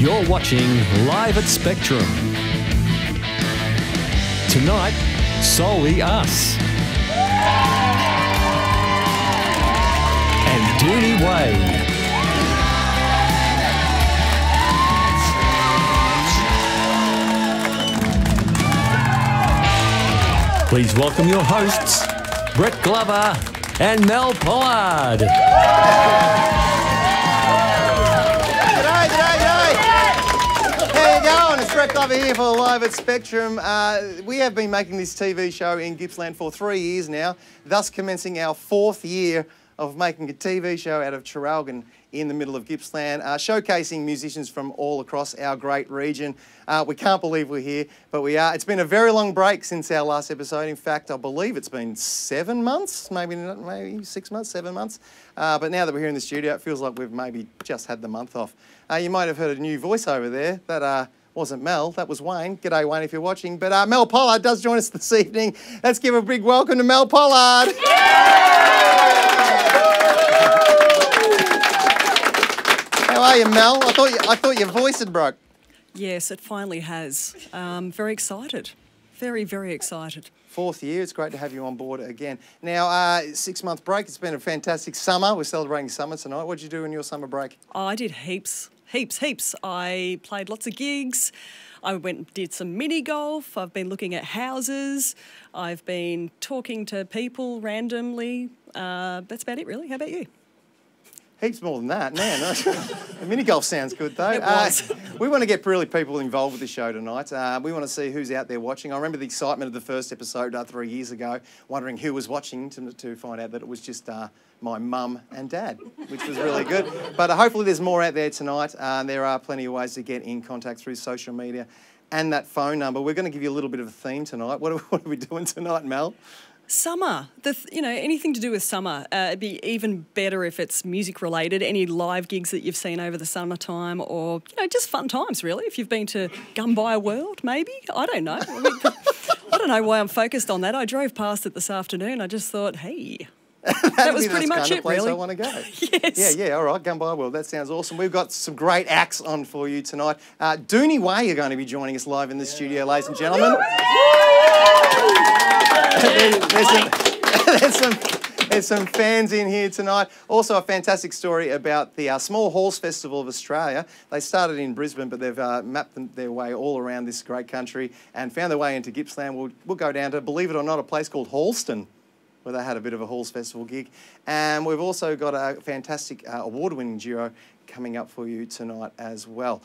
You're watching Live at Spectrum. Tonight, Solely Us. And Doonie Way. Please welcome your hosts, Brett Glover and Mel Pollard. Brett Glover here for Live at Spectrum. We have been making this TV show in Gippsland for 3 years now, thus commencing our 4th year of making a TV show out of Traralgon in the middle of Gippsland, showcasing musicians from all across our great region. We can't believe we're here, but we are. It's been a very long break since our last episode. In fact, I believe it's been 7 months, maybe 6 months, 7 months. But now that we're here in the studio, it feels like we've maybe just had the month off. You might have heard a new voice over there that wasn't Mel, that was Wayne. G'day, Wayne, if you're watching. But Mel Pollard does join us this evening. Let's give a big welcome to Mel Pollard. How are you, Mel? I thought your voice had broke. Yes, it finally has. Very excited. Very, very excited. 4th year, it's great to have you on board again. Now, 6-month break, it's been a fantastic summer. We're celebrating summer tonight. What did you do in your summer break? Oh, I did heaps. I played lots of gigs. I went and did some mini golf. I've been looking at houses. I've been talking to people randomly. That's about it, really. How about you? Heaps more than that, man. Mini golf sounds good, though. It was. We want to get really people involved with the show tonight. We want to see who's out there watching. I remember the excitement of the first episode 3 years ago, wondering who was watching to find out that it was just my mum and dad, which was really good. But hopefully there's more out there tonight. There are plenty of ways to get in contact through social media and that phone number. We're going to give you a little bit of a theme tonight. What are we doing tonight, Mel? Summer. Anything to do with summer. It'd be even better if it's music related. Any live gigs that you've seen over the summertime, or just fun times really. If you've been to Gumbaya World, maybe. I don't know. I don't know why I'm focused on that. I drove past it this afternoon. I just thought, hey. That was pretty much it, really. I want to go. Yes. Yeah, all right, Gumbaya World. That sounds awesome. We've got some great acts on for you tonight. Doonie Way are going to be joining us live in the studio, ladies and gentlemen. There's some fans in here tonight. Also, a fantastic story about the Small Halls Festival of Australia. They started in Brisbane, but they've mapped their way all around this great country and found their way into Gippsland. We'll go down to, believe it or not, a place called Halston, where they had a bit of a Halls Festival gig. And we've also got a fantastic award-winning duo coming up for you tonight as well.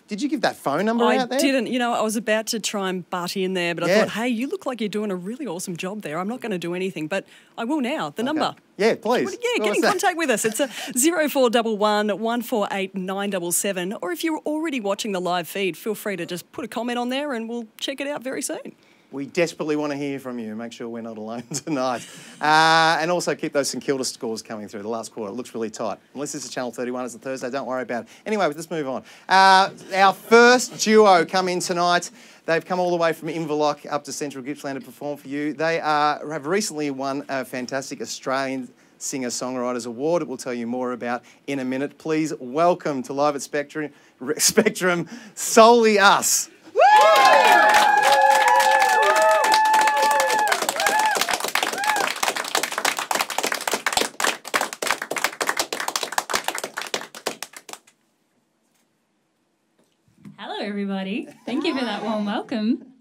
Did you give that phone number out there? I didn't. I was about to try and butt in there, but I thought, hey, you look like you're doing a really awesome job there. I'm not going to do anything, but I will now. The number. Yeah, please. Get in contact with us. It's a 0411 148 977. Or if you're already watching the live feed, feel free to just put a comment on there and we'll check it out very soon. We desperately want to hear from you. Make sure we're not alone tonight. And also keep those St Kilda scores coming through. The last quarter, it looks really tight. Unless this is Channel 31, it's a Thursday, don't worry about it. Anyway, let's move on. Our first duo come in tonight. They've come all the way from Inverloch up to Central Gippsland to perform for you. They have recently won a fantastic Australian Singer-Songwriters Award that we'll tell you more about in a minute. Please welcome to Live at Spectrum, Souly Us. Hello everybody, thank you for that warm welcome.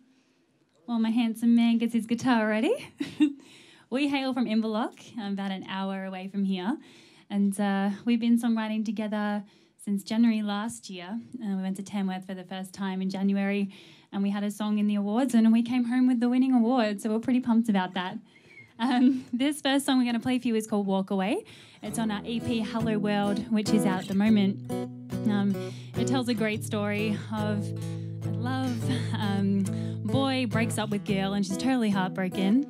While my handsome man gets his guitar ready. We hail from Inverloch, about an hour away from here, and we've been songwriting together since January last year. We went to Tamworth for the first time in January and we had a song in the awards and we came home with the winning award, so we're pretty pumped about that. This first song we're going to play for you is called Walk Away. It's on our EP Hello World, which is out at the moment. It tells a great story of love. Boy breaks up with girl and she's totally heartbroken,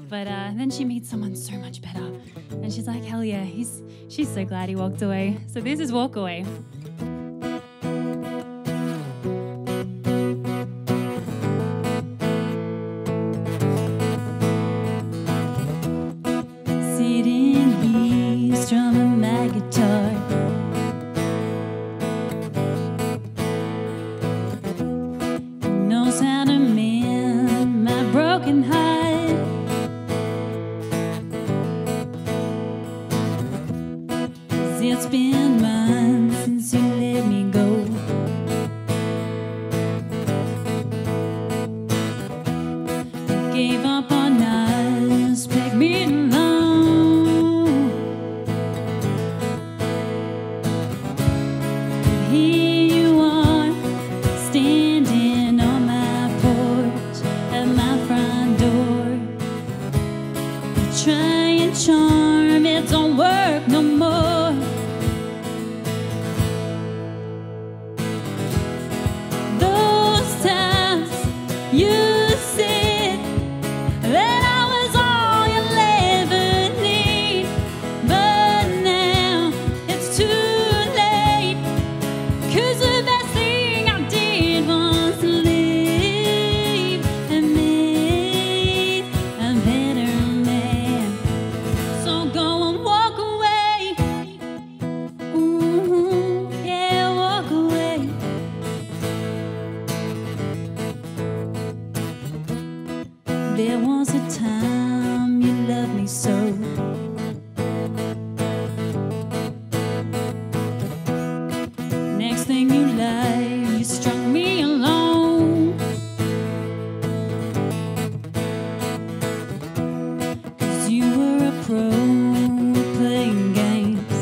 but then she meets someone so much better and she's like, hell yeah, she's so glad he walked away. So this is Walk Away. Sitting here strumming my guitar, gave up on us, begged me alone. But here you are, standing on my porch at my front door. You try and charm, it don't work no more. Those times you said that I was all you'll ever need, but now it's too late, 'cause the best thing I did was leave and made a better man. So go and walk away. Ooh, yeah, walk away. There was a time you loved me so. Next thing you like, you struck me alone. 'Cause you were a pro playing games.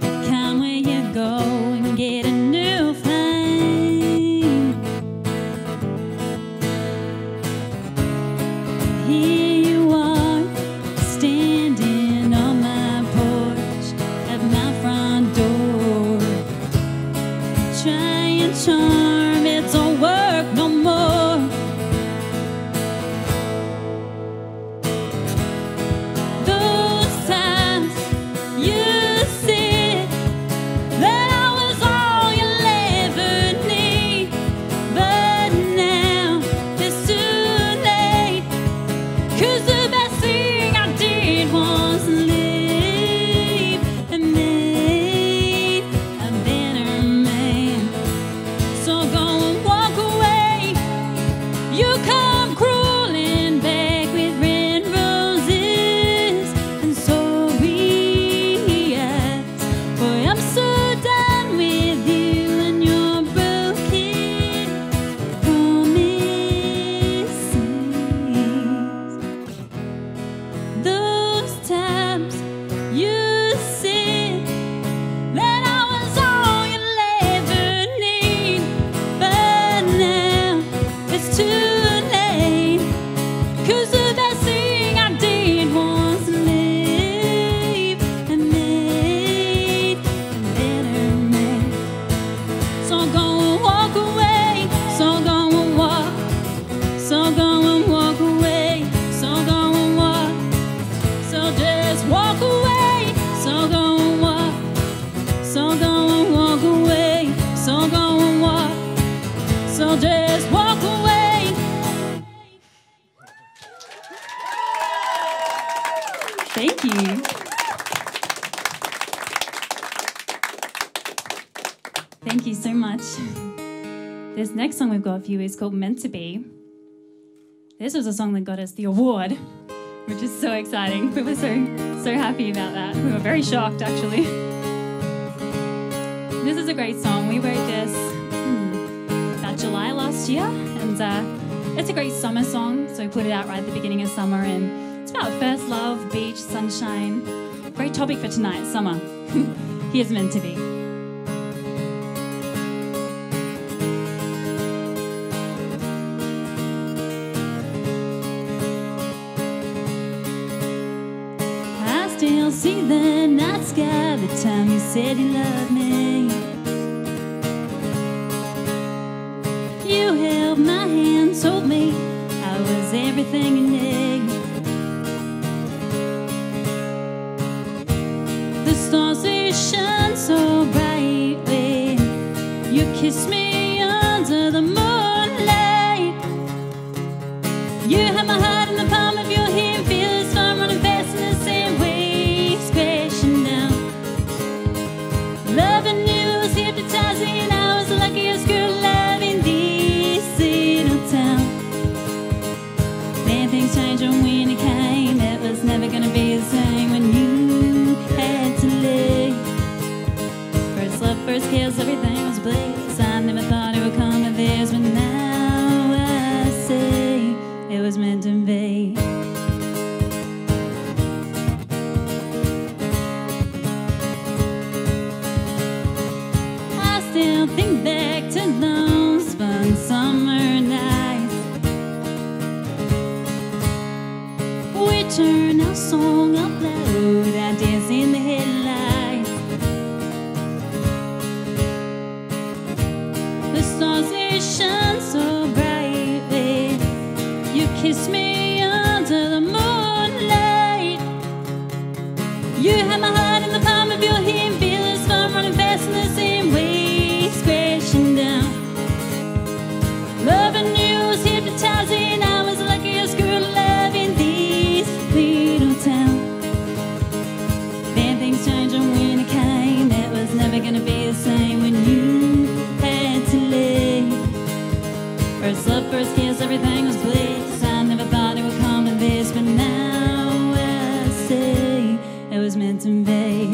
The kind where you go and get a new flame. Here you are, standing on my porch at my front door. Try and charm, it don't work no more. Those times you said that I was all you'll ever need, but now it's too late, 'cause the best thing I did was leave and made a better man. So go and walk away. You come crawling back with red roses and sorry eyes. Boy, I'm so done with you and your broken promises. Those times you said that I was all you'll ever need, but now it's too late, 'cause the best thing I did was leave and made a better man. So go and walk away. So go and walk. So go and walk away. So go and walk. So just walk away. So go and walk. So go and walk away. So go and walk. So just walk away. Thank you. Thank you so much. This next song we've got for you is called Meant to Be. This was a song that got us the award, which is so exciting. We were so happy about that. We were very shocked, actually. This is a great song. We wrote this about July last year, and it's a great summer song, so we put it out right at the beginning of summer, and it's about first love, beach, sunshine. Great topic for tonight, summer. Here's Meant to Be. I still see the night sky the time you said you loved me. You held my hand, told me I was everything you need. The stars, they shine so brightly. You kissed me under the moonlight. You had my heart in the palm of your hand, feel this fun running fast in the same waves crashing down. Loving you was hypnotizing, I was the luckiest girl alive in this little town. Then things changed when it came, it was never gonna be the same when you had to leave. First love, first kiss, everything was bliss. I never thought it would come with this, but now I say it was meant to be. I still think back to those fun summer nights. We turn our song up loud, I dance in the headlights. The stars, they shine so brightly. You kiss me under the moonlight. You have my heart in the palm of your hand, feel this fun running fast in the same waves crashing down. Loving you was hypnotizing, I was the luckiest girl alive in this little town. Then things changed and when it came, it was never gonna be the same when you had to leave. First love, first kiss, everything was bliss. I never thought it would come to this, but now I say it was meant to be.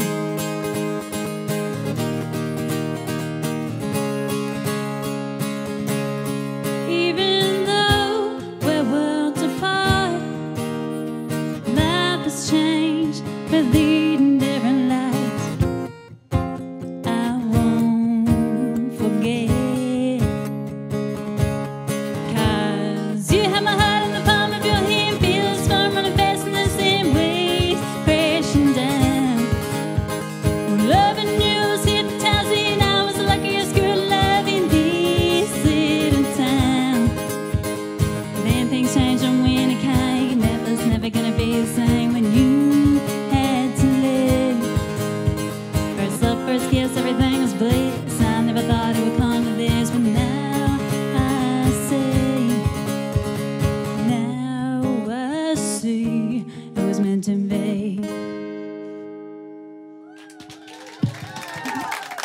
Even though we're worlds apart, life has changed, we're leading different lives. I won't forget, 'cause you have my heart in the palm of your hand, feel this fun running fast in the same waves crashing down. Loving you was hypnotizing, I was the luckiest girl alive in this little town. Then things changed and when it came, it was never gonna be the same when you had to live. First love, first kiss, everything was bliss. I never thought it would come to this, but now I see it was meant to be.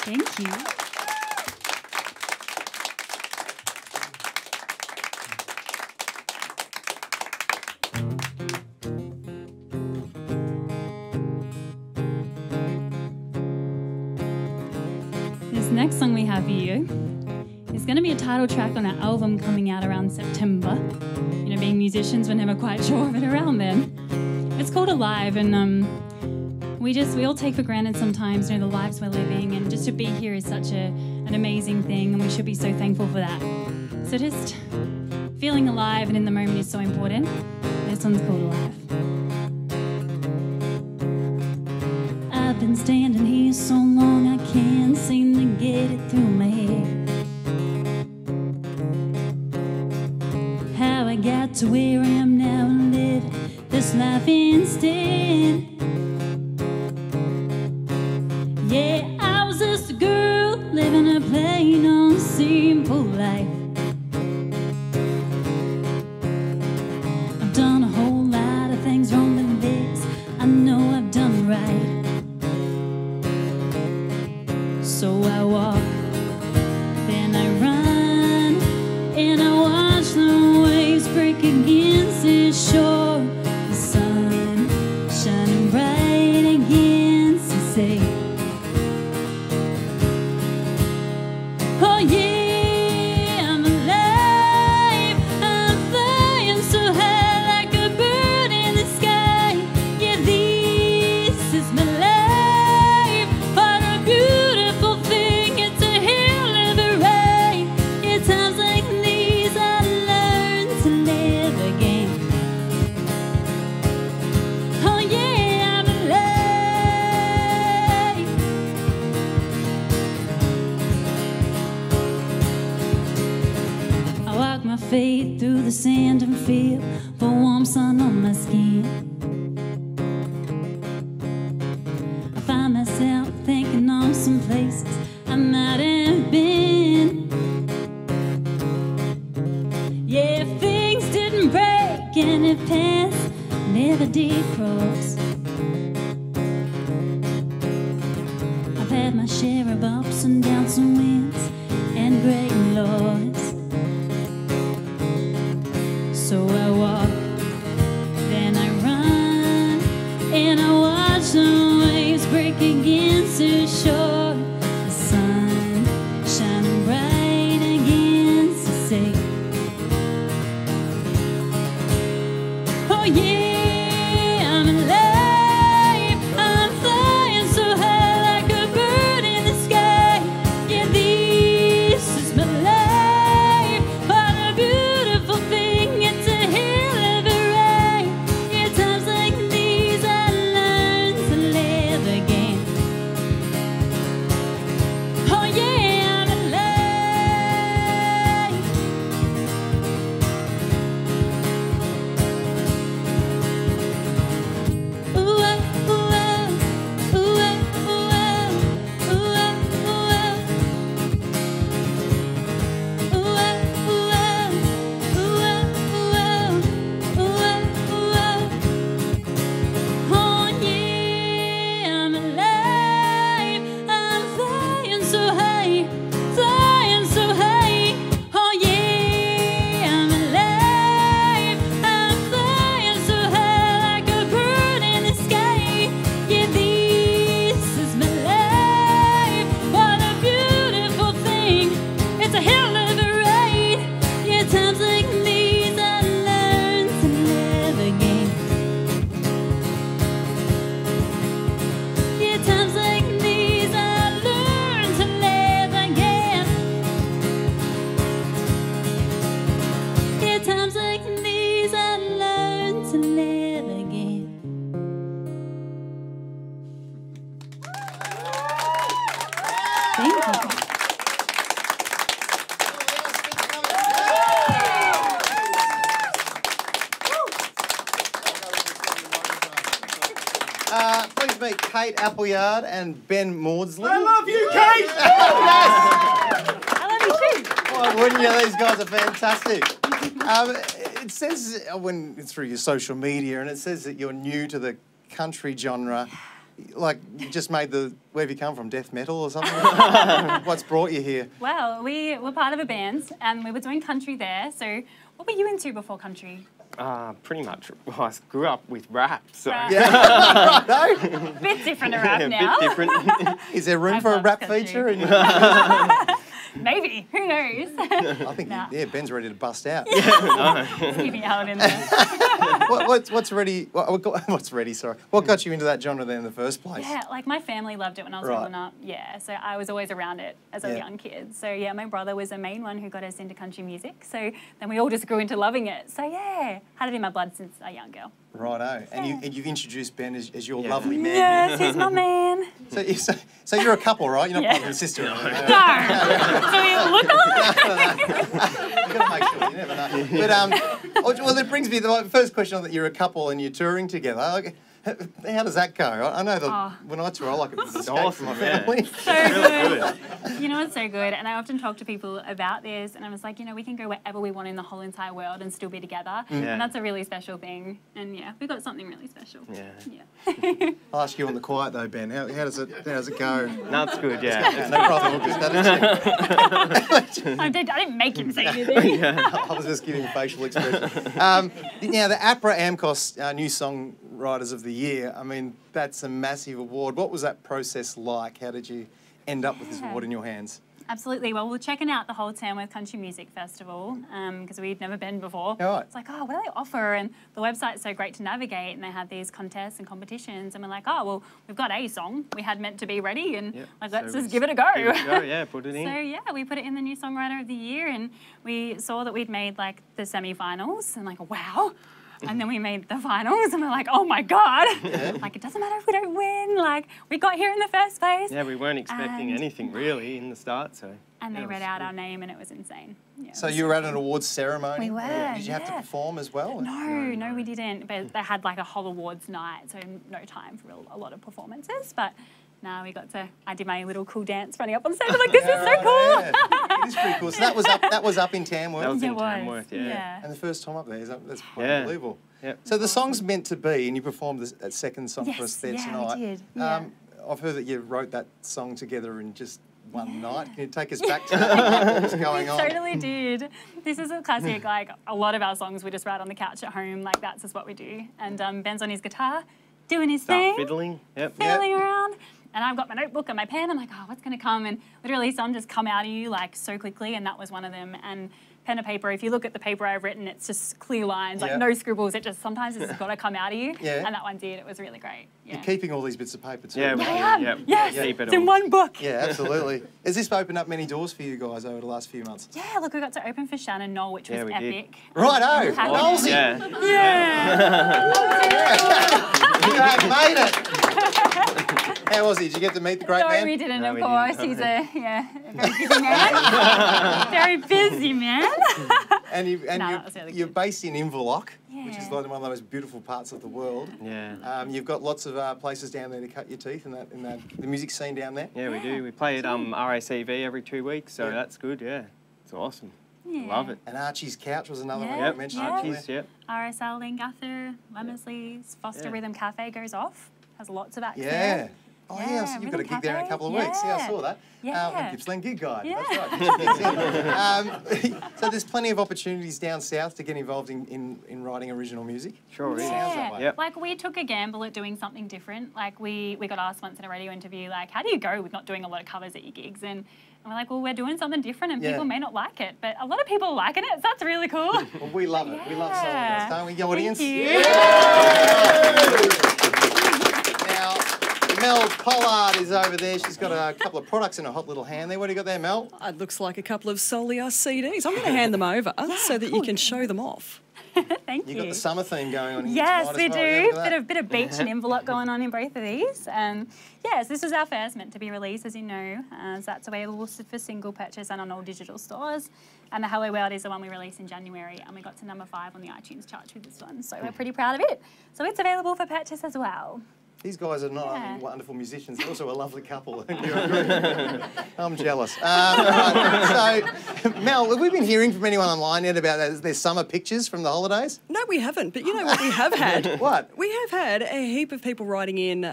Thank you. This next song we have for you is going to be a title track on our album coming out around September. You know, being musicians, we're never quite sure of it around then. It's called Alive, and we all take for granted sometimes, you know, the lives we're living, and just to be here is such an amazing thing, and we should be so thankful for that. So just feeling alive and in the moment is so important. This one's called Alive. I've been standing here so long I can't seem to get it through my head. How I got to where I am now and live this life instead. Yeah, I was just a girl living a plain old simple life. I've done a whole lot of things wrong, but this I know I've done right. So I walk, then I run, and I watch the waves break against the shore. The sun shining bright against the sea. Oh yeah, I'm alive. I'm flying so high like a bird in the sky. Yeah, this is my life. What a beautiful thing. It's a hell of a ride. In times like these I learn to live again. Oh yeah, I'm alive. I walk my feet through the sand and feel the warm sun on my skin. I find myself thinking of some places I might have been. Yeah, if things didn't break and if paths never did cross, I've had my share of ups and downs and wins and great loss. So I walk, then I run, and I watch the waves break against the shore. The sun shining bright against Thank you. Please meet Kate Appleyard and Ben Maudsley. I love you, Kate! I love you too. Oh, wouldn't you? These guys are fantastic. It says when it's through your social media, and it says that you're new to the country genre. Like, you just made where have you come from, death metal or something? What's brought you here? Well, we were part of a band and we were doing country there. So what were you into before country? Pretty much. Well, I grew up with rap, so... Rap. Yeah, no? Bit different to rap now. bit different. Is there room I for a love rap country. feature? Maybe. Who knows? I think, Nah. yeah, Ben's ready to bust out. Keep me out in there. What's ready, sorry. What got you into that genre then in the first place? Yeah, like my family loved it when I was Right. growing up. Yeah, so I was always around it as a Yeah. young kid. So yeah, my brother was the main one who got us into country music. So then we all just grew into loving it. So yeah, had it in my blood since a young girl. Righto. And you've introduced Ben as your Yeah. lovely man. Yes, he's my man. So you're a couple, right? You're not Yeah. brother and sister. No. So we look alike. You've got to make sure, you never know. But, well, it brings me to the first question that you're a couple and you're touring together. Like, how does that go? I know that when I tour, I like a bit of escape from my family. So good. You know, it's so good. And I often talk to people about this and I was like, you know, we can go wherever we want in the whole entire world and still be together. Yeah. And that's a really special thing. And yeah, we got something really special. Yeah. I'll ask you on the quiet though, Ben. How does it go? No, it's good, yeah. No problem. I didn't make him say anything. I was just giving a facial expression. Now, the APRA AMCOS New Songwriters of the Year, I mean, that's a massive award. What was that process like? How did you end up with this award in your hands? Absolutely. Well, we're checking out the whole Tamworth Country Music Festival because we'd never been before. Yeah, right. It's like, oh, what do they offer? And the website's so great to navigate and they had these contests and competitions and we're like, oh, well, we've got a song we had meant to be ready and like, let's just give it a go. Give it a go, yeah, put it in. So yeah, we put it in the New Songwriter of the Year and we saw that we'd made like the semi-finals and like, wow. And then we made the finals and we're like, oh my God. Like, it doesn't matter if we don't win. Like, we got here in the first place. Yeah, we weren't expecting And- anything really in the start, so... And yeah, they it read was out good. our name and it was insane. Yeah, So it was you were at an awards ceremony? We were, Did you have to yeah. perform as well? No, we didn't. But they had like a whole awards night, so no time for a lot of performances. But no, I did my little cool dance running up on stage. I was like, this is so cool. Yeah. It is pretty cool. So that was up in Tamworth? That was It in was, Tamworth, yeah. And the first time up there, that's quite Yeah. unbelievable. Yep. So the song's meant to be, and you performed that second song for us Yes, there yeah, tonight. we did. Yeah. I've heard that you wrote that song together in just one night. Can you take us back to that? What was going on? Totally did. This is a classic. Like a lot of our songs, we just write on the couch at home. Like that's just what we do. And Ben's on his guitar, doing his Start thing, fiddling, yep. fiddling around. And I've got my notebook and my pen. I'm like, oh, what's going to come? And literally some just come out of you like so quickly. And that was one of them. And pen and paper, if you look at the paper I've written, it's just clear lines, like no scribbles. It just sometimes it's got to come out of you. Yeah. And that one did. It was really great. Yeah. You're keeping all these bits of paper too. Yeah, we I do, am. yep. Yes. Keep it It's in all. one book. Yeah, absolutely. Has this opened up many doors for you guys over the last few months? Yeah, look, we got to open for Shannon Knoll, which was Yeah, we did. epic. Righto, Happy. Knowlesy. Yeah. Yeah. You have made it. How was he? Did you get to meet the great No, man? we didn't, No, of we course. didn't. He's a very busy man. Very busy man. And, No, that was really you're good. based in Inverloch, which is Yeah. like one of the most beautiful parts of the world. Yeah. You've got lots of places down there to cut your teeth in the music scene down there. Yeah, we do. We play at RACV every 2 weeks, so Yeah. that's good, yeah. It's awesome. Yeah. Love it. And Archie's Couch was another one Yeah. you mentioned. Yeah. Archie's, yep. RSL Lingather, Lemersley's, Foster Yeah. Rhythm Cafe goes off. Has lots of acts Yeah. there. Oh, yeah, so you've got a Rhythm gig there in a Cafe. couple of weeks. Yeah, I saw that. Yeah. Gippsland Gig Guide. Yeah. That's right. So there's plenty of opportunities down south to get involved in writing original music. Sure is. Sounds that way. Yep. Like we took a gamble at doing something different. Like we got asked once in a radio interview, like, how do you go with not doing a lot of covers at your gigs? And we're like, well, we're doing something different and Yeah. people may not like it, but a lot of people are liking it, so that's really cool. Well, we love it. We love Soli, Yeah. don't we, the audience? Thank you. Now, Mel Pollard is over there. She's got a couple of products in her hot little hand there. What do you got there, Mel? It looks like a couple of Souly CDs. I'm going to hand them over so that you can show them off. Thank you. You've got the summer theme going on here. Yes, tonight we as well. Yeah, do. Bit of beach and envelope going on in both of these. Yes, this is our first meant to be release, as you know. So that's available for single purchase and on all digital stores. And the Hello World is the one we released in January, and we got to number 5 on the iTunes charts with this one. So we're pretty proud of it. So it's available for purchase as well. These guys are not only wonderful musicians, they're also a lovely couple. I'm jealous. Right, so, Mel, have we been hearing from anyone online yet about their summer pictures from the holidays? No, we haven't. But you know what we have had? What? We have had a heap of people writing in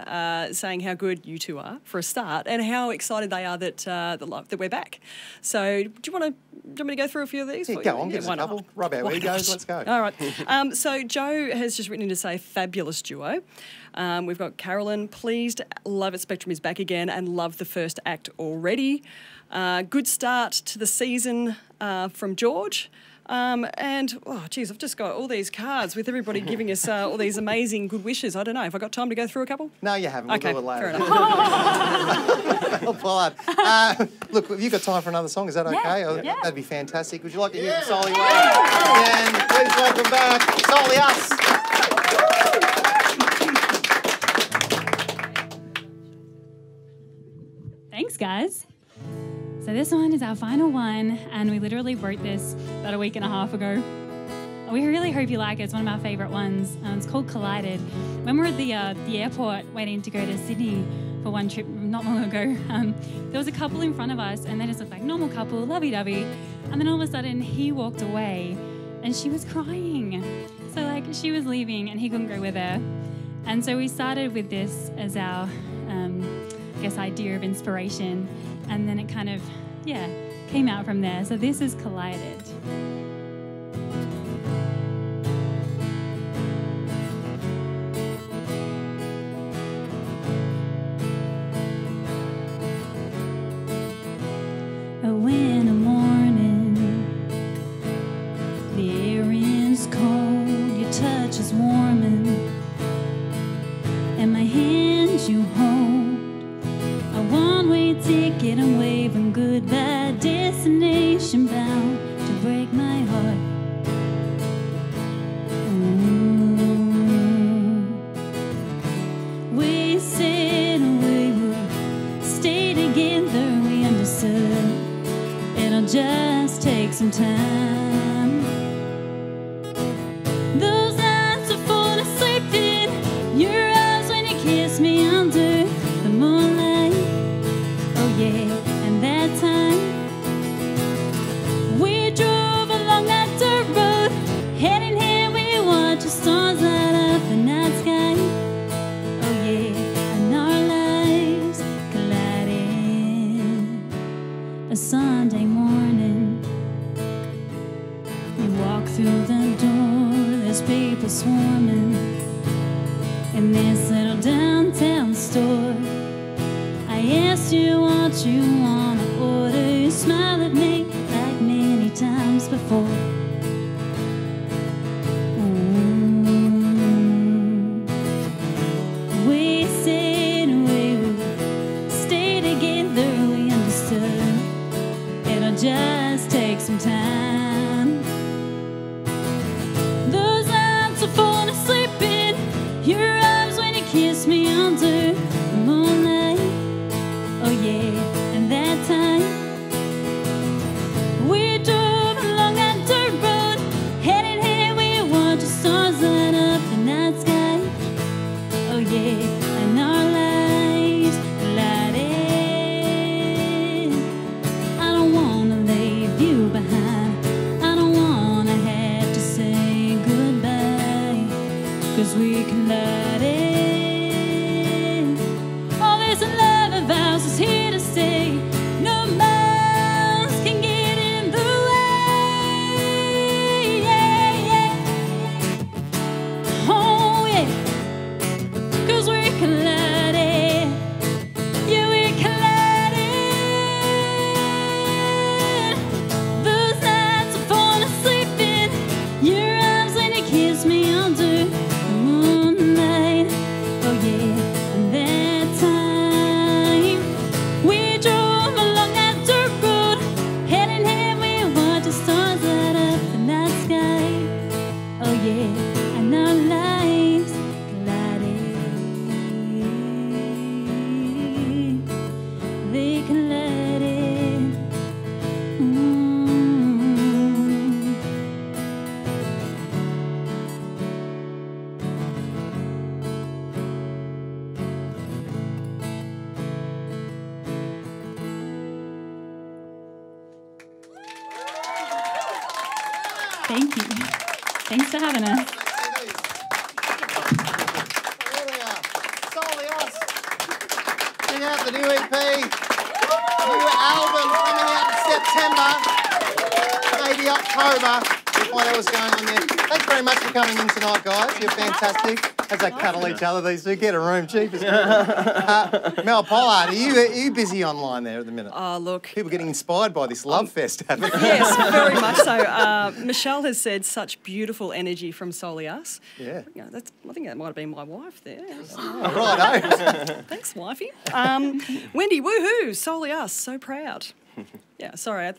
saying how good you two are, for a start, and how excited they are that we're back. So do you want me to go through a few of these? Yeah, go on, give us a couple. Rub our egos, let's go. All right. So Joe has just written in to say fabulous duo. We've got Carolyn, pleased, love it, Spectrum is back again and love the first act already. Good start to the season from George. And, oh, geez, I've just got all these cards with everybody giving us all these amazing good wishes. I don't know, have I got time to go through a couple? No, you haven't. We'll do it later. Fair enough. Mel Pollard. Look, have you got time for another song? Is that okay? Yeah. That'd be fantastic. Would you like to hear from Soli? And please welcome back Souly Us. Thanks, guys. So this one is our final one, and we literally wrote this about a week and a half ago. We really hope you like it. It's one of our favourite ones. It's called Collided. When we were at the airport waiting to go to Sydney for one trip not long ago, there was a couple in front of us, and they just looked like normal couple, lovey-dovey. And then all of a sudden, he walked away, and she was crying. So like she was leaving, and he couldn't go with her. And so we started with this as our idea of inspiration, and then it kind of came out from there. So this is Collided. A winter morning, the air is cold, your touch is warming, and my hand you hold. A one-way ticket, I'm waving goodbye, destination bound to break my heart. We said we would stay together, we understood it'll just take some time. Those nights are full of sleeping, your eyes when you kiss me under the moonlight. And that time we drove along that dirt road, hand in hand we watched the stars light up the night sky. Oh yeah, and our lives collided. A Sunday morning, we walk through the door, there's people swarming in this little downtown store. I asked you what you wanna order, you smiled at me like many times before. We said we would stay together, we understood it'll just take some time. Those nights are full of sleeping, your arms when you kiss me under the moonlight. Oh yeah, and that time we drove along that dirt road, hand in hand we watched the stars light up the night sky. Oh yeah, and our lives collided. I don't wanna leave you behind. Thank you. Thanks for having us. Here we are. Soli us. Check out the new EP, new album coming out in September, maybe October. We'll find out what's going on there. Thanks very much for coming in tonight, guys. You're fantastic. As they cuddle each other, these two. Get a room, cheapest. Mel Pollard, are you busy online there at the minute? Oh, look. People getting inspired by this love fest, haven't they? Yes, very much so. Michelle has said such beautiful energy from Souly us. Yeah. I think that might have been my wife there. Oh, right, Thanks, wifey. Wendy, woohoo, Souly us, so proud. Yeah, sorry, I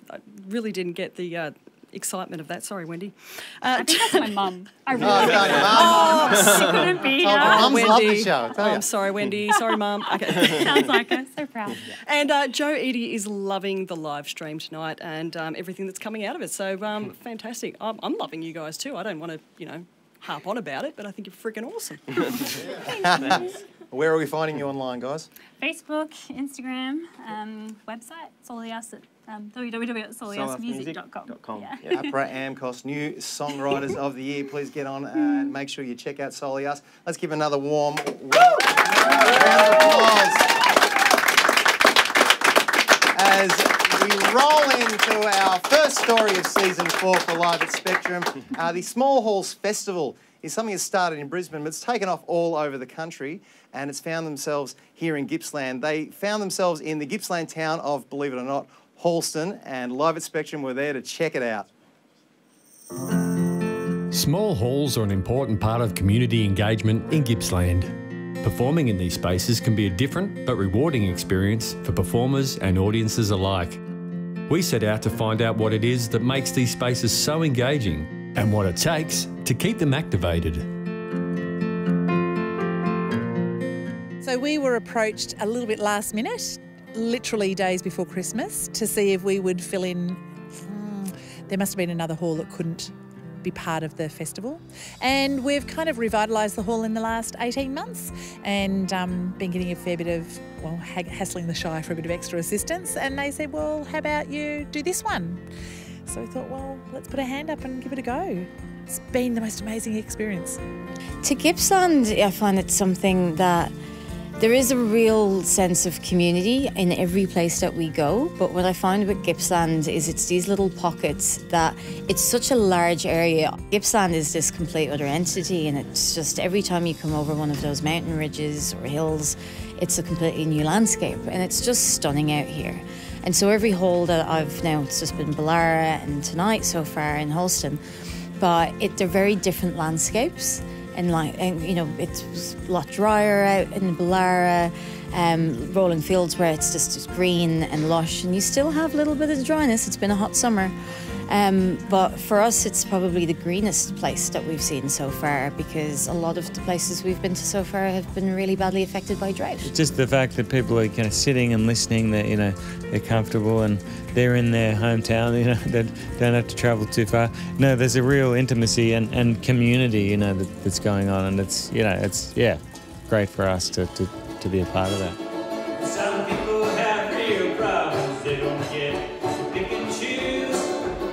really didn't get the excitement of that. Sorry, Wendy. I think that's my mum. I really Oh, think no, so. Mum. She couldn't be here. Mums love the Wendy. show, I tell Oh, you. I'm sorry, Wendy. Sorry, Mum. Okay. Sounds like her. So proud. And Joe Eady is loving the live stream tonight and everything that's coming out of it. So fantastic. I'm loving you guys too. I don't want to, harp on about it, but I think you're freaking awesome. Where are we finding you online, guys? Facebook, Instagram, website, Souly us at www.soliusmusic.com. Yeah. APRA AMCOS New Songwriters of the Year. Please get on and make sure you check out Souly us. Let's give another warm round of applause as we roll into our first story of Season 4 for Live at Spectrum. The Small Halls Festival is something that started in Brisbane, but it's taken off all over the country, and it's found themselves here in Gippsland. They found themselves in the Gippsland town of, believe it or not, Halston, and Live at Spectrum were there to check it out. Small halls are an important part of community engagement in Gippsland. Performing in these spaces can be a different but rewarding experience for performers and audiences alike. We set out to find out what it is that makes these spaces so engaging and what it takes to keep them activated. So we were approached a little bit last minute, literally days before Christmas, to see if we would fill in. There must have been another hall that couldn't be part of the festival. And we've kind of revitalised the hall in the last 18 months and been getting a fair bit of, hassling the Shire for a bit of extra assistance. And they said, well, how about you do this one? So we thought, well, let's put a hand up and give it a go. It's been the most amazing experience. To Gippsland, I find it's something that there is a real sense of community in every place that we go, but what I find with Gippsland is it's these little pockets that it's such a large area. Gippsland is this complete other entity, and it's just every time you come over one of those mountain ridges or hills, it's a completely new landscape, and it's just stunning out here. And so every hole that it's just been Ballara and tonight so far in Halston, but they're very different landscapes. And it's a lot drier out in Ballara, rolling fields where it's just green and lush, and you still have a little bit of dryness. It's been a hot summer. But for us, it's probably the greenest place that we've seen so far, because a lot of the places we've been to so far have been really badly affected by drought. Just the fact that people are kind of sitting and listening, that they're comfortable and they're in their hometown, they don't have to travel too far. No, there's a real intimacy and community, that's going on, and it's great for us to be a part of that. Some people have real problems they don't get to pick and choose.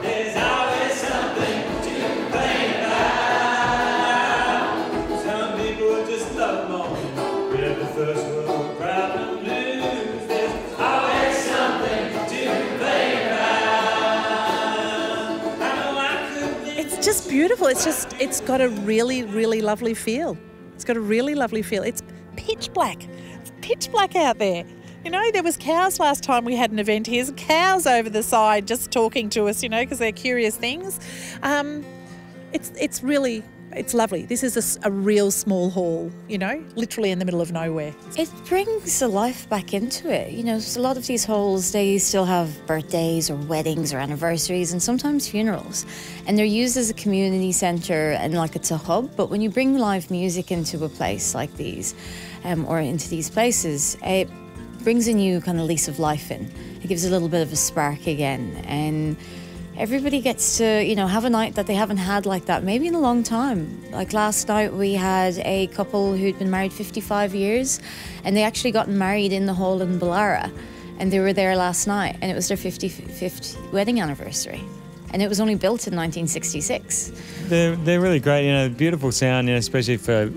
There's always something to complain about. Some people just love moaning with the first world problem blues. There's always something to complain about. I know I could be. It's just beautiful. It's got a really, really lovely feel. It's got a really lovely feel. It's pitch black. It's pitch black out there. There was cows last time we had an event here. There's cows over the side just talking to us, because they're curious things. It's lovely. This is a real small hall, literally in the middle of nowhere. It brings a life back into it. A lot of these halls, they still have birthdays or weddings or anniversaries and sometimes funerals. And they're used as a community centre and like it's a hub. But when you bring live music into a place like these, or into these places, it brings a new kind of lease of life in. It gives a little bit of a spark again. And everybody gets to, have a night that they haven't had like that, maybe in a long time. Like last night we had a couple who'd been married 55 years, and they actually got married in the hall in Ballara, and they were there last night, and it was their 55th wedding anniversary. and it was only built in 1966. They're really great, beautiful sound, especially for,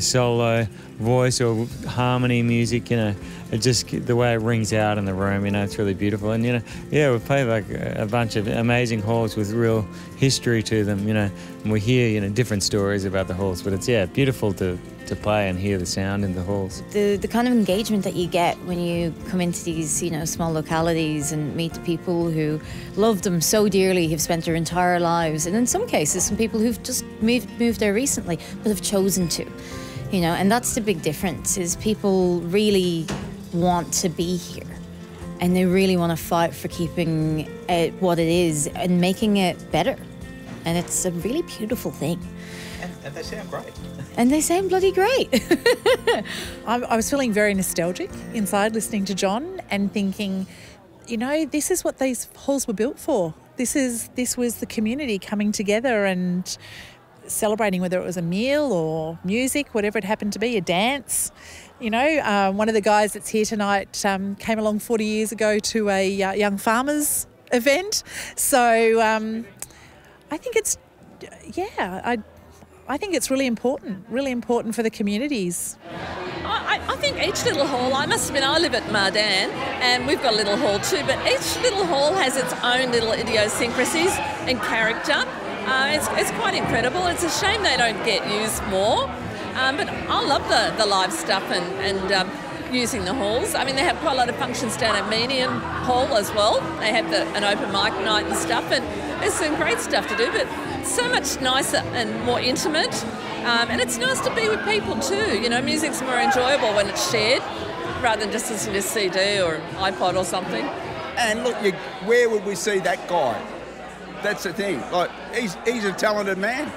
solo voice or harmony music, it just, the way it rings out in the room, it's really beautiful. And, we play like a bunch of amazing halls with real history to them, and we hear, different stories about the halls, but it's, beautiful to play and hear the sound in the halls. The kind of engagement that you get when you come into these, small localities and meet the people who love them so dearly, who've spent their entire lives, and in some cases, some people who've just moved there recently, but have chosen to, and that's the big difference, is people really want to be here, and they really want to fight for keeping it what it is and making it better, and it's a really beautiful thing. And they sound great. And they sound bloody great. I was feeling very nostalgic inside listening to John and thinking, this is what these halls were built for. This was the community coming together and celebrating, whether it was a meal or music, whatever it happened to be, a dance. One of the guys that's here tonight came along 40 years ago to a young farmers event. So I think it's, I think it's really important for the communities. I think each little hall, I live at Mardan and we've got a little hall too, but each little hall has its own little idiosyncrasies and character. It's quite incredible. It's a shame they don't get used more, but I love the live stuff and using the halls. I mean, they have quite a lot of functions down at Medium Hall as well. They have an open mic night and stuff, and there's some great stuff to do, but so much nicer and more intimate. And it's nice to be with people too. Music's more enjoyable when it's shared rather than just listening to a CD or an iPod or something. And look, where would we see that guy? That's the thing. Like, he's a talented man.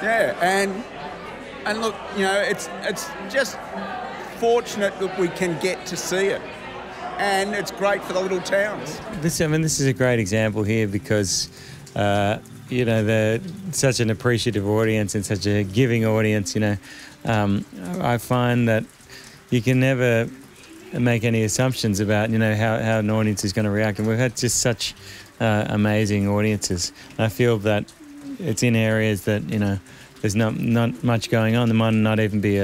Yeah, and look, it's just fortunate that we can get to see it, and it's great for the little towns. This is a great example here because they're such an appreciative audience and such a giving audience. I find that you can never make any assumptions about how an audience is going to react, and we've had just such amazing audiences. And I feel that it's in areas that there's not much going on. There might not even be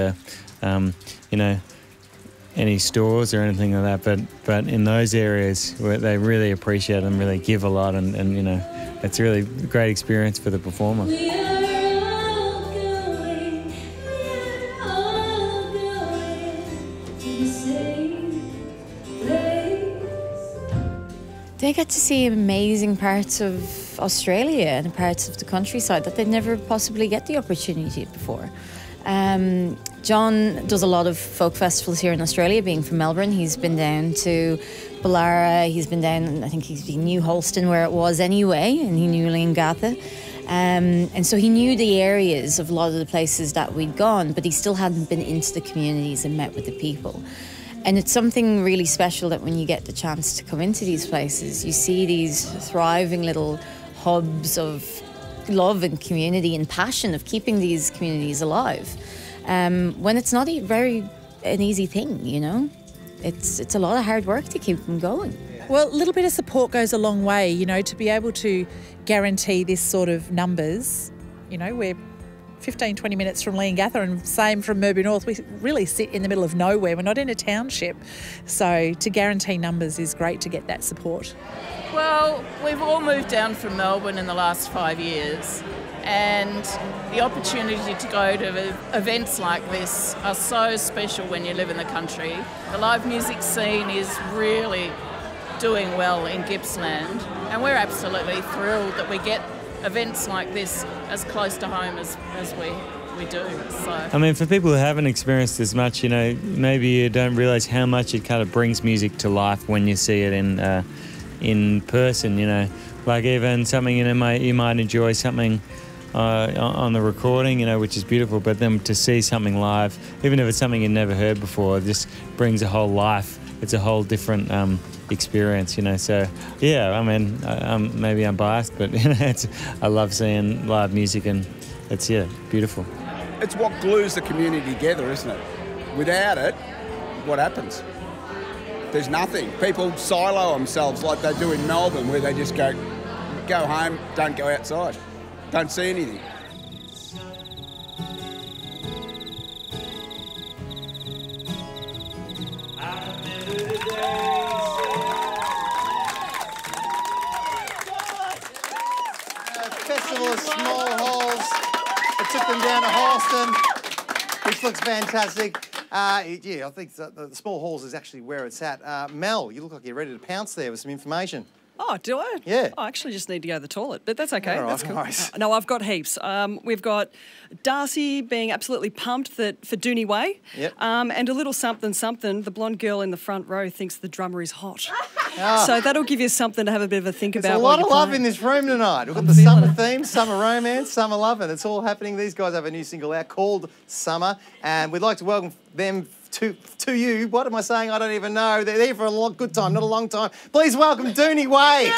any stores or anything like that, but in those areas where they really appreciate and really give a lot, and it's really a great experience for the performer. They get to see amazing parts of Australia and parts of the countryside that they'd never possibly get the opportunity before. John does a lot of folk festivals here in Australia, being from Melbourne. He's been down to Ballara, he's been down, I think he knew Holston where it was anyway, and he knew Leongatha. And so he knew the areas of a lot of the places that we'd gone, but he still hadn't been into the communities and met with the people. And it's something really special that when you get the chance to come into these places, you see these thriving little hubs of love and community and passion of keeping these communities alive. When it's not an easy thing, it's a lot of hard work to keep them going. Well, a little bit of support goes a long way, to be able to guarantee this sort of numbers. We're 15, 20 minutes from Leongatha, and same from Murray North. We really sit in the middle of nowhere. We're not in a township. So to guarantee numbers is great to get that support. Well, we've all moved down from Melbourne in the last 5 years, and the opportunity to go to events like this are so special when you live in the country. The live music scene is really doing well in Gippsland, and we're absolutely thrilled that we get events like this as close to home as we do. So I mean, for people who haven't experienced as much, maybe you don't realise how much it kind of brings music to life when you see it in person. Like even something you might enjoy something on the recording, which is beautiful, but then to see something live, even if it's something you've never heard before, it just brings a whole life. It's a whole different experience, So yeah, I mean, maybe I'm biased, but I love seeing live music, and it's beautiful. It's what glues the community together, isn't it? Without it, what happens? There's nothing. People silo themselves like they do in Melbourne, where they just go go home, don't go outside. Don't see anything. Festival of Small Holes. It took them down to Halston, which looks fantastic. Yeah, I think the Small Halls is actually where it's at. Mel, you look like you're ready to pounce there with some information. Oh, do I? Yeah. I actually just need to go to the toilet, but that's okay. All right, That's cool. nice. No, I've got heaps. We've got Darcy being absolutely pumped that for Doonie Way. Yep. And a little something, the blonde girl in the front row thinks the drummer is hot. Ah. So that'll give you something to have a bit of a think There's about. a while lot of you're love playing. in this room tonight. We've got the summer theme, summer romance, summer loving. It's all happening. These guys have a new single out called Summer, and we'd like to welcome them to you. What am I saying? I don't even know. They're there for a good time, not a long time. Please welcome Doonie Way.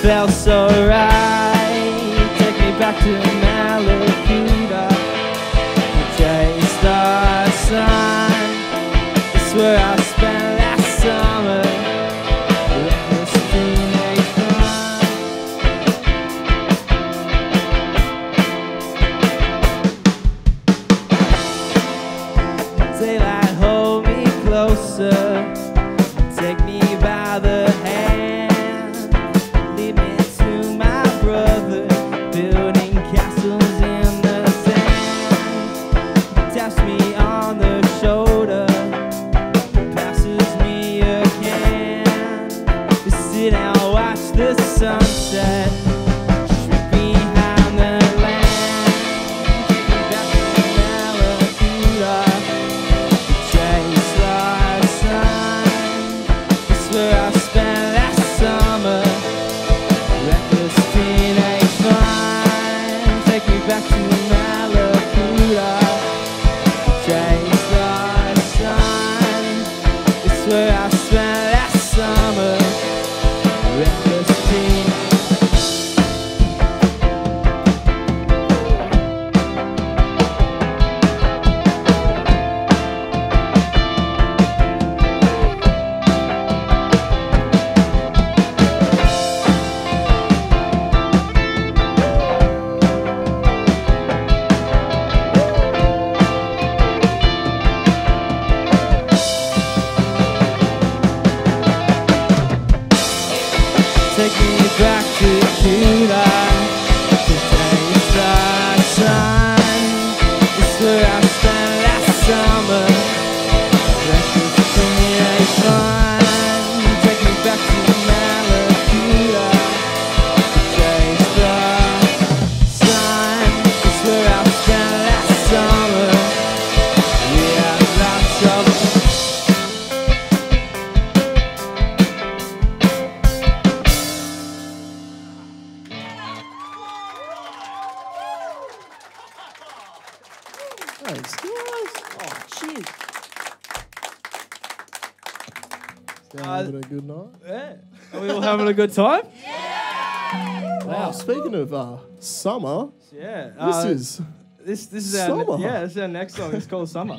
Felt so right. Take me back to Malakuta. The taste of sun. It's where I spent last summer. Reckless teenage fun. Daylight, hold me closer. Take me by the hand. Building castles in the sand. Taps me on the shoulder. Passes me a can. To sit and watch the sunset. Shrink behind the land. Back to Malakuta. Chase our sun. It's where I spent last summer. Reckless teenage fun. Take me back to Malakuta. Chase the sun. It's where I spent last summer. Reckless teenage. Take me back to Cuba to taste the sun. It's where I spent last summer. Reckless teenage fun. Take me back to Malakuta to taste the sun. It's where I spent last summer. We had lots of Thanks, guys. Oh, cheers. Having a good night? Yeah. Are we all having a good time? Wow, speaking of summer, Yeah. this is our Summer. this is our next song. It's called Summer.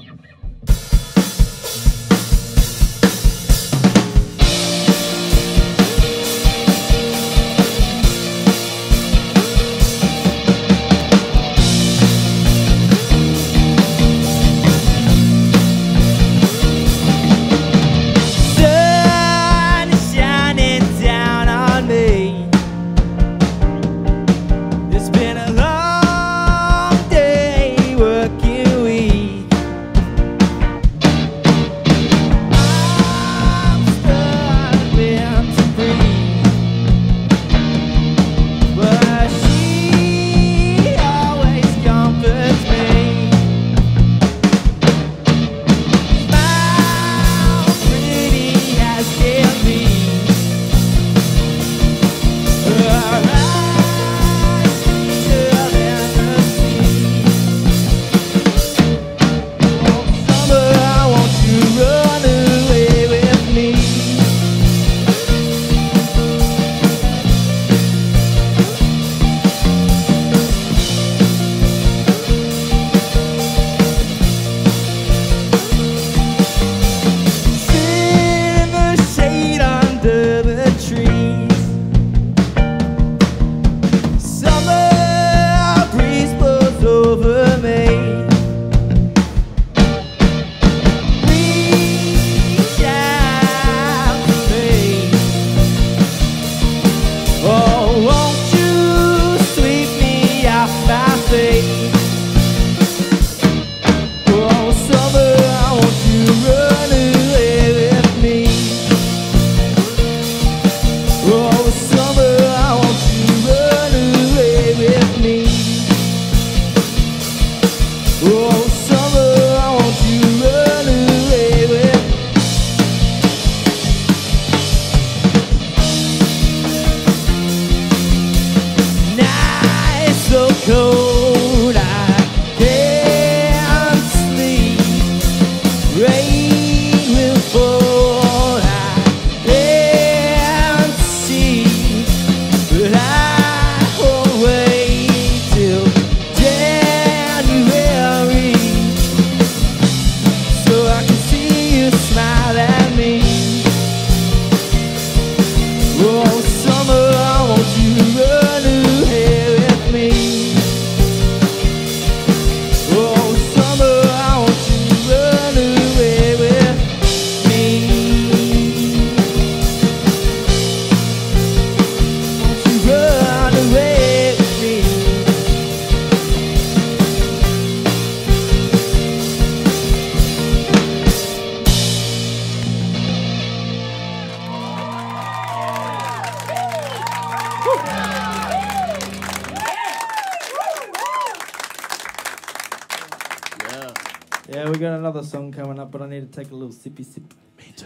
Yeah, we got another song coming up, but I need to take a little sippy sip. Me too.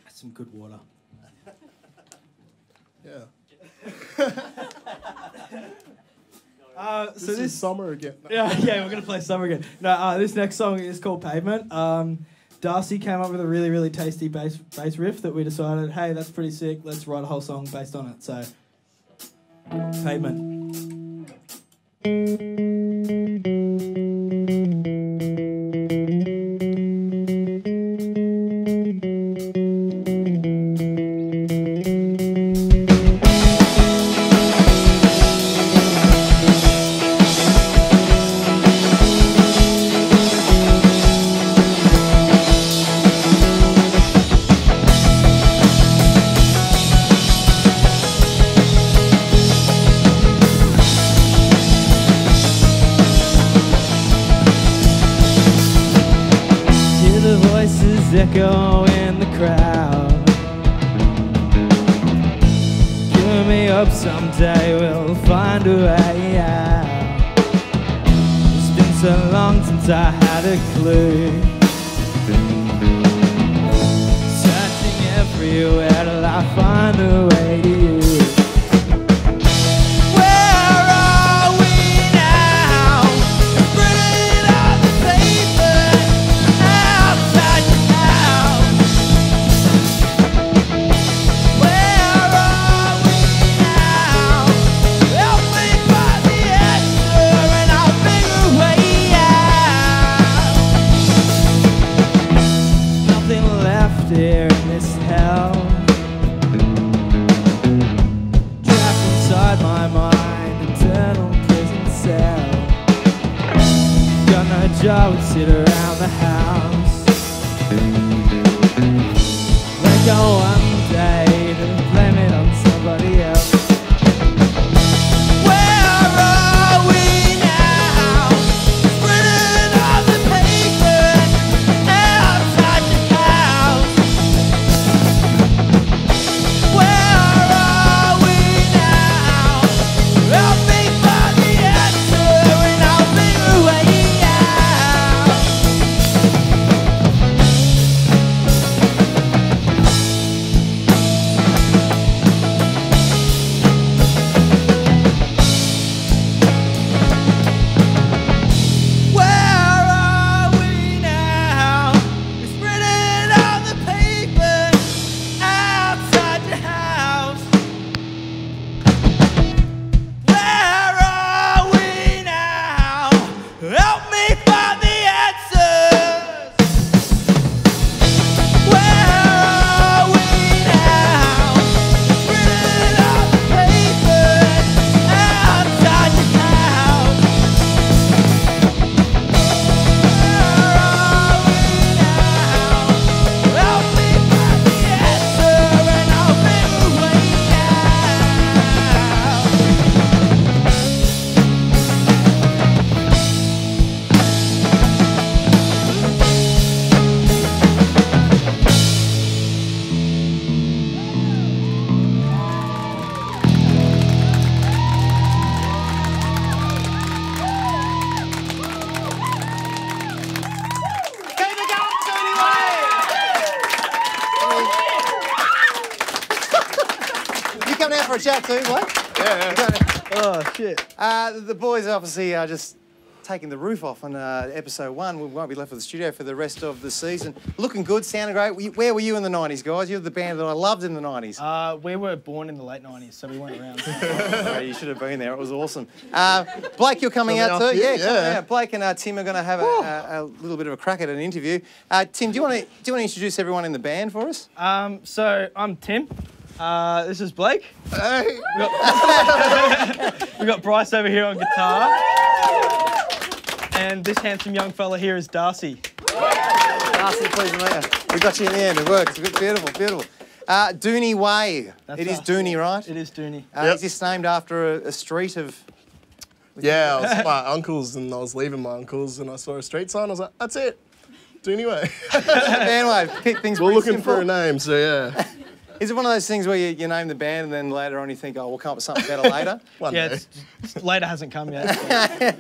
That's some good water. Yeah. So this is Summer again. Yeah, we're gonna play Summer again. No, this next song is called Pavement. Darcy came up with a really, really tasty bass riff that we decided, hey, that's pretty sick. Let's write a whole song based on it. So, Pavement. Echo in the crowd. Give me up someday, we'll find a way out. It's been so long since I had a clue. Searching everywhere till I find a way to you. Here in this hell, trapped inside my mind, eternal prison cell. Got no job, would sit around the house. Let go one day to blame it on somebody else. For a chat too, what? Yeah. Oh, shit. The boys obviously are just taking the roof off on episode 1. We won't be left with the studio for the rest of the season. Looking good, sounding great. Where were you in the 90s, guys? You're the band that I loved in the 90s. We were born in the late 90s, so we weren't around. Oh, you should have been there. It was awesome. Blake, you're coming out too? Yeah. Blake and Tim are going to have a little bit of a crack at an interview. Tim, do you want to introduce everyone in the band for us? So I'm Tim. This is Blake. Hey. We got Bryce over here on guitar. And this handsome young fella here is Darcy. Darcy, please, mate. We got you in the end. It works. Beautiful, beautiful. Doonie Way. It is Doonie, right? It is Doonie. Is this named after a street of... Yeah, I was at my uncle's and I was leaving my uncle's and I saw a street sign. I was like, that's it. Doonie Way. Anyway, keep things We're looking simple. for a name, so yeah. Is it one of those things where you name the band and then later on you think, oh, we'll come up with something better later? Later hasn't come yet.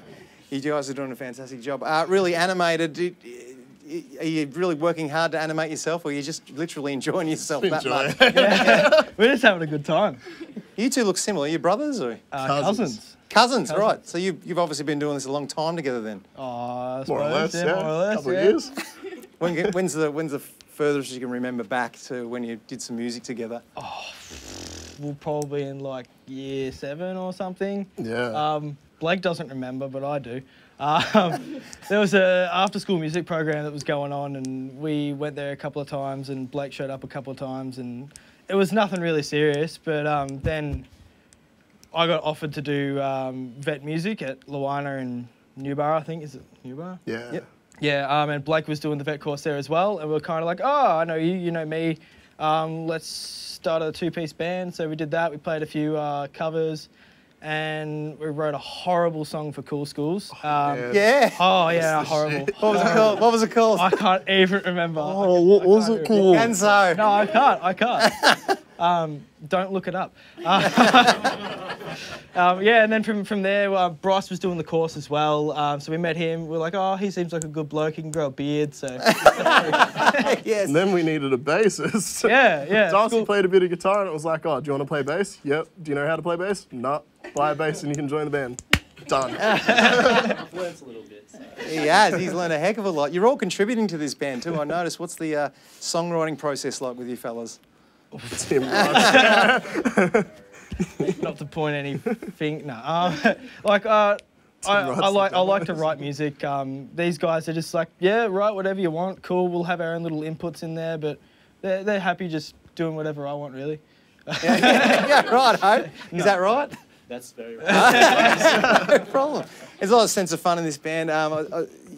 You guys are doing a fantastic job. Really animated. Are you really working hard to animate yourself, or are you just literally enjoying yourself that much? Yeah. We're just having a good time. You two look similar. Are you brothers or cousins? Cousins, right. So you've obviously been doing this a long time together then. Oh, more or less, more or less, couple of years. When's the furthest you can remember back to when you did some music together? Oh, we're probably in like year 7 or something. Yeah. Blake doesn't remember, but I do. There was a after-school music program that was going on, and we went there a couple of times, and Blake showed up a couple of times, and it was nothing really serious. But then I got offered to do vet music at Luana in Newborough, I think. Is it Newborough? Yeah. Yep. Yeah, and Blake was doing the vet course there as well, and we were kind of like, oh, I know you, you know me. Let's start a 2-piece band. So we did that. We played a few covers. And we wrote a horrible song for Cool Schools. Yeah. Oh, yeah, horrible. What was it called? What was it called? I can't even remember. Oh, what was it called? Enzo. No, I can't. Don't look it up. Yeah, and then from there, Bryce was doing the course as well. So we met him. We're like, oh, he seems like a good bloke. He can grow a beard. So. Yes. And then we needed a bassist. Yeah. Darcy played a bit of guitar, and it was like, oh, do you want to play bass? Yep. Do you know how to play bass? No. Buy a bass and you can join the band. Done. I've learnt a little bit. So. He has. He's learned a heck of a lot. You're all contributing to this band too, I noticed. What's the songwriting process like with you fellas? Tim Not to point anything. No. I like to write music. These guys are just like, yeah, write whatever you want. Cool. We'll have our own little inputs in there, but they're happy just doing whatever I want, really. Yeah, right, Hope. Is that right? That's very right. No problem. There's a lot of sense of fun in this band.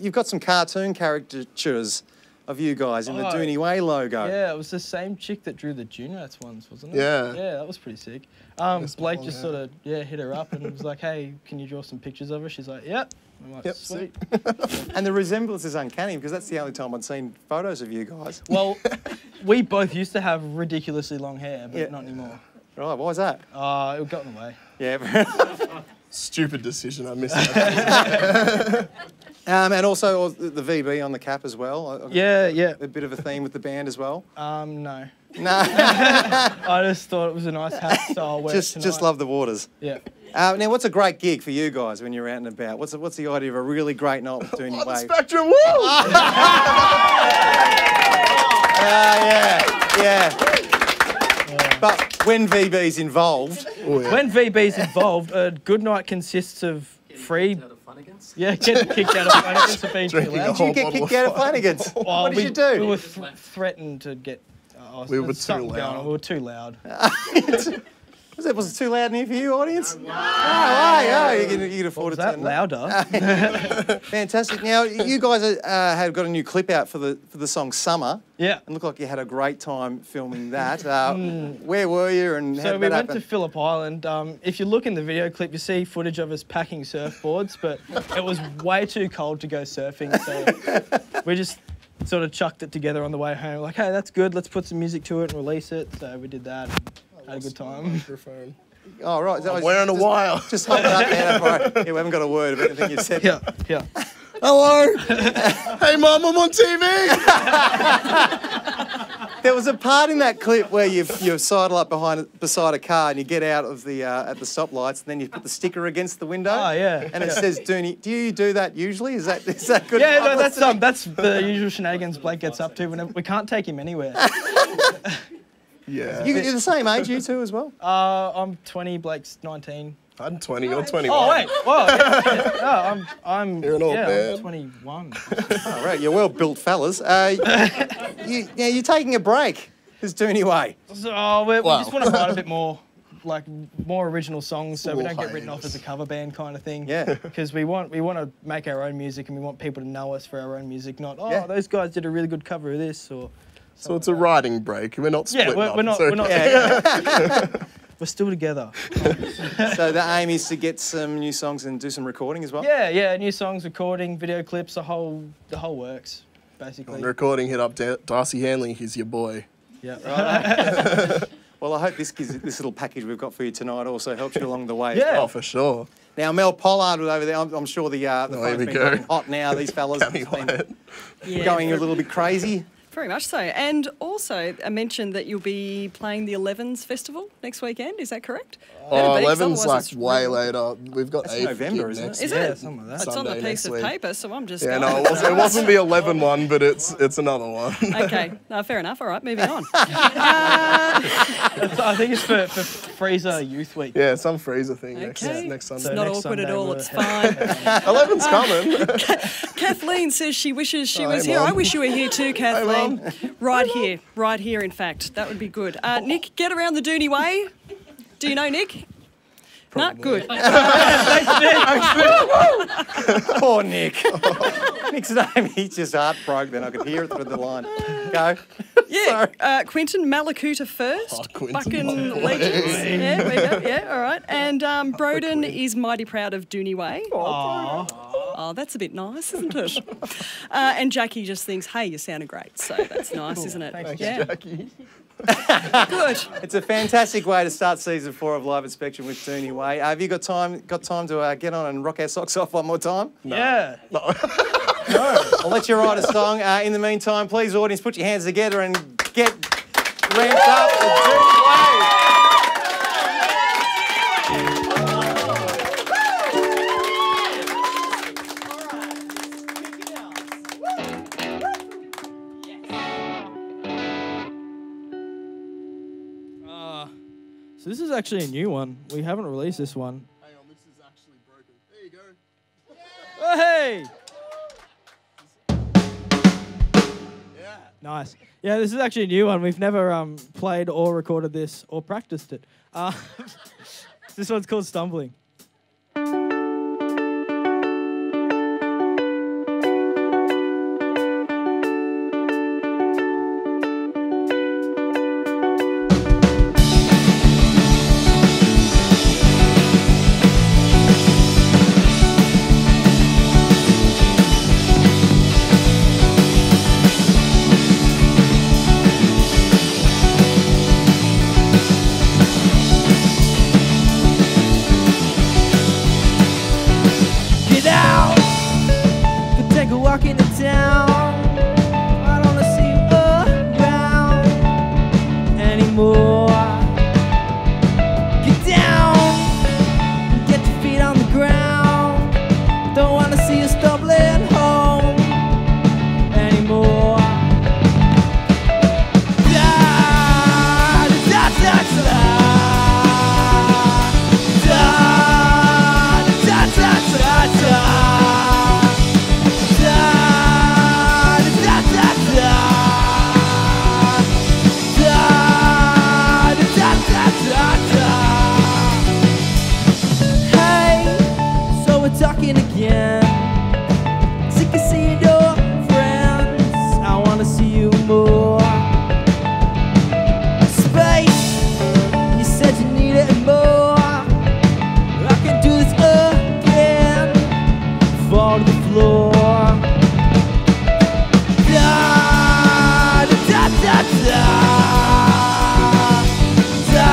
You've got some cartoon caricatures of you guys in the Doonie Way logo. Yeah, it was the same chick that drew the Junats ones, wasn't it? Yeah. Yeah, that was pretty sick. Blake just sort of hit her up and was like, hey, can you draw some pictures of her? She's like, yep. I'm like, yep, sweet. And the resemblance is uncanny because that's the only time I'd seen photos of you guys. Well, we both used to have ridiculously long hair, but not anymore. Right, why was that? It got in the way. Yeah. Stupid decision, I missed that. And also the VB on the cap as well. Yeah. A bit of a theme with the band as well. No. No. I just thought it was a nice hat style. Just love the waters. Yeah. Now, what's a great gig for you guys when you're out and about? What's the idea of a really great night with Doonie Way? Spectrum, woo! Yeah. But when VB's involved... When VB's involved, a good night consists of free... Yeah, getting kicked out of Flanagan's for being too loud. Did you get kicked out of Flanagan's? What did you do? We were threatened to get... we were too loud. We were too loud. Was it too loud in here for you, audience? You can afford to turn louder. Fantastic. Now, you guys have got a new clip out for the song Summer. Yeah. And looked like you had a great time filming that. Where were you and how So did we that went happen? to Phillip Island. If you look in the video clip, you see footage of us packing surfboards, but it was way too cold to go surfing, so we just sort of chucked it together on the way home. Like, hey, that's good. Let's put some music to it and release it. So we did that. Had a good time. Oh, right. I'm wearing a wire. Just hold it up there. Yeah, we haven't got a word of anything you've said. Yeah. Hello. Hey, Mum, I'm on TV. There was a part in that clip where you sidle up beside a car and you get out of the at the stoplights and then you put the sticker against the window. Oh, yeah. And it says Doonie. Do you do that usually? Is that good? Yeah, no, that's the usual shenanigans Blake gets up to. Whenever we can't take him anywhere. Yeah. You're the same age, you two as well? I'm 20, Blake's 19. I'm 20, you're 21. Oh, wait. Whoa. No, I'm You're an old man. I'm 21. Oh, right, you're well-built fellas. You're taking a break. This Doonie Way. So we just want to write a bit more, like more original songs, so we don't get written off as a cover band kind of thing. Yeah. Because we want to make our own music and we want people to know us for our own music, not those guys did a really good cover of this or. So it's a writing break. We're not splitting up. We're not. We're still together. So the aim is to get some new songs and do some recording as well? Yeah, new songs, recording, video clips, the whole works, basically. On the recording, hit up Darcy Hanley. He's your boy. Yeah. Well, I hope this little package we've got for you tonight also helps you along the way. Yeah, as well. for sure. Now, Mel Pollard was over there. I'm sure the phone's been go. getting hot now. These fellas have been going a little bit crazy. Very much so. And also, I mentioned that you'll be playing the 11s Festival next weekend. Is that correct? Oh, Better be, 11's like it's way later. We've got That's 8th November, gig isn't it? next Is week. it? Something like It's that. on the Sunday piece of next week. paper, so I'm just Yeah, going. no, it wasn't the 11 one, but it's another one. Okay, no, fair enough. All right, moving on. I think it's for Freezer Youth Week. Yeah, some Freezer thing Okay. next Sunday. It's not next awkward at Sunday all. we're- It's fine. 11's coming. Kathleen says she wishes she Oh, was hey, here. I Mum. wish you were here too, Kathleen. Right here, in fact. That would be good. Nick, get around the Doonie way. Do you know Nick? No, good. Poor Nick. Nick's name, he's just heartbroken. Then I could hear it through the line. Go. Yeah, Quentin Malakuta first. Bucking Legends. Yeah, we go. Yeah, all right. And Broden is mighty proud of Doonie Way. Oh, that's a bit nice, isn't it? And Jackie just thinks, hey, you sounded great. So that's nice, isn't it? Thanks, Yeah. Jackie. Good. It's a fantastic way to start season 4 of Live at Spectrum with Doonie Way. Have you got time to get on and rock our socks off one more time? No. Yeah. No. I'll let you write a song. In the meantime, please, audience, put your hands together and get ramped up with Doonie Way. So this is actually a new one. We haven't released this one. Hang on, this is actually broken. There you go. Oh, hey! Yeah. Nice. Yeah, this is actually a new one. We've never played or recorded this or practiced it. This one's called Stumbling. Walk into town, I don't wanna see you around anymore. Get down, get your feet on the ground. Don't wanna see you stumbling home anymore. Da, da, da, da, da, da, da, da, da. Talking again. Sick of seeing your friends. I wanna see you more. Space, you said you needed more. I can do this again. Fall to the floor. Da da da da da. Da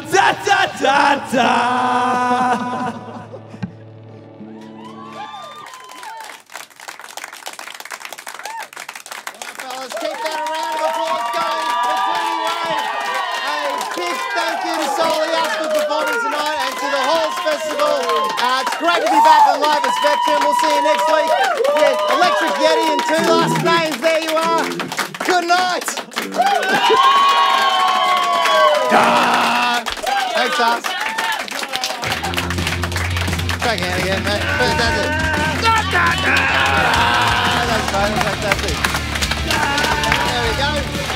da da da da. thank you to Soli for performing tonight and to the Halls Festival. It's great to be back on Live at Spectrum. We'll see you next week with Electric Yeti and two last names. There you are. Good night. Thanks, us. Back out again, mate. Fantastic. That's fantastic. There we go.